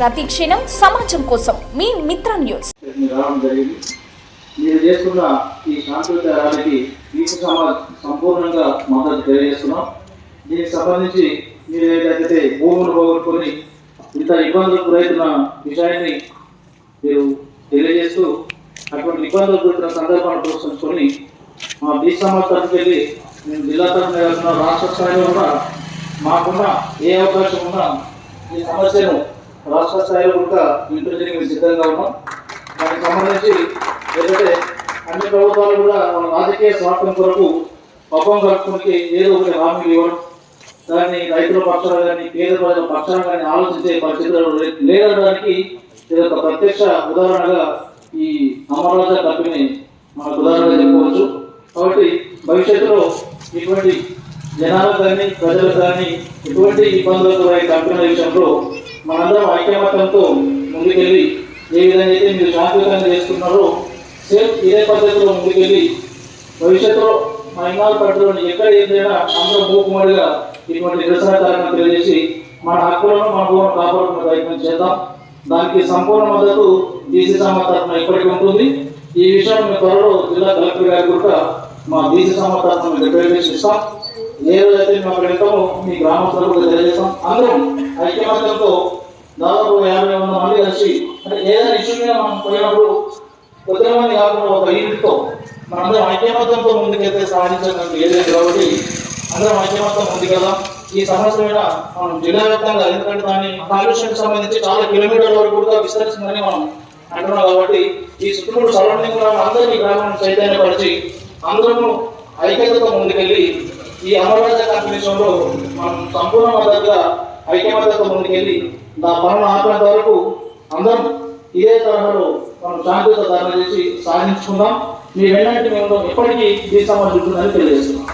ప్రతి క్షణం సమాజం కోసం మీ మిత్ర న్యూస్. మీరు చేస్తున్న ఈ శాంతియుత ర్యాలీకి మీకు సంపూర్ణంగా మద్దతు తెలియజేస్తున్నాం. దీనికి సంబంధించి మీరు ఏదైతే భూములు పోగొట్టుకొని ఇంత ఇబ్బందులకు గురవుతున్న విషయాన్ని మీరు తెలియజేస్తూ అటువంటి ఇబ్బందులకు గురైన సందర్భాన్ని ప్రోత్సహించుకొని మా బీసీ సమాజ్ తరఫుకి వెళ్ళి మేము జిల్లా తరఫున వెళ్తున్న రాష్ట్ర స్థాయిలో ఉన్న మాకున్న ఏ అవకాశం ఉన్నా ఈ సమస్యను రాష్ట్ర స్థాయిలో కూడా ఇంటర్వ్యూకి మేము సిద్ధంగా ఉన్నాం. దానికి సంబంధించి ఏదైతే అన్ని ప్రభుత్వాలు కూడా మన రాజకీయ స్వార్థం కొరకు పప్పం కట్టుకుని ఏదో ఒకటి హామీలు ఇవ్వడం, దాన్ని రైతుల పక్షాన కానీ పేద ప్రజల పక్షాన కానీ ఆలోచించే పరిస్థితులు లేదనడానికి ఇది ఒక ప్రత్యక్ష ఉదాహరణగా ఈ అమరరాజా కంపెనీ మనకు ఉదాహరణగా చెప్పుకోవచ్చు. కాబట్టి భవిష్యత్తులో ఇటువంటి జనాలకు కానీ ప్రజలకు కానీ ఎటువంటి ఇబ్బందులకు కంపెనీల విషయంలో మనందరం ఐక్యమత్యంతో ముందుకెళ్ళి ఏ విధంగా అయితే మీరు శాంతియుతంగా చేస్తున్నారో సేమ్ ఇదే పద్ధతిలో ముందుకెళ్ళి భవిష్యత్తులో మా ఇన్నాళ్ళ పట్టణంలో ఎక్కడ ఏదైనా అందరూ మూకుమ్మడిగా ఇటువంటి నిరసన కార్యక్రమం తెలియజేసి మన హక్కులను మన భూమిని కాపాడుకునే ప్రయత్నం చేద్దాం. దానికి సంపూర్ణ మద్దతు బీసీ సమాజ్ తరఫున ఇప్పటికీ ఉంటుంది. ఈ విషయం మీ త్వరలో జిల్లా కలెక్టర్ గారి కూడా మా బీసీ సమాజ్ తరఫున రిప్రజెంటేషన్ ఇస్తాం. ఏ రోజైతే మేము అక్కడ వెళ్తామో మీ గ్రామస్తులకు కూడా తెలియజేస్తాం. అందరం ఐక్యమత్యంతో దాదాపు 50-100 మంది కలిసి అంటే ఏదైనా ఇష్యూ మీద మనం పోయినప్పుడు కొద్దిగా మంది కాకుండా ఒక యూనిట్తో మనందరం ఐక్యమత్యంతో ముందుకెళ్తే సాధించడానికి ఏదైతే కాబట్టి అందరం ఐక్యమత్యం ఉంది కదా. ఈ సమస్య మీద మనం జిల్లా వ్యాప్తంగా, ఎందుకంటే దాని కాలుష్యానికి సంబంధించి చాలా కిలోమీటర్ల వరకు కూడా విస్తరిస్తుందని మనం అంటున్నాం. కాబట్టి ఈ చుట్టుముట్టు సరౌండింగ్ అందరినీ గ్రామాన్ని చైతన్యపరిచి అందరూ ఐక్యతతో ముందుకెళ్ళి ఈ అమరరాజా కంపెనీలో మనం సంపూర్ణ మద్దతుగా ఐక్యమత్యంతో ముందుకెళ్ళి నా పనులు ఆపేంత వరకు అందరం ఇదే తరహాలో మనం శాంతియుత ధర్నా చేసి సాధించుకుందాం. మీ వెంటనే మేము ఎప్పటికీ ఈ సమాజం ఉంటుందని తెలియజేస్తున్నాం.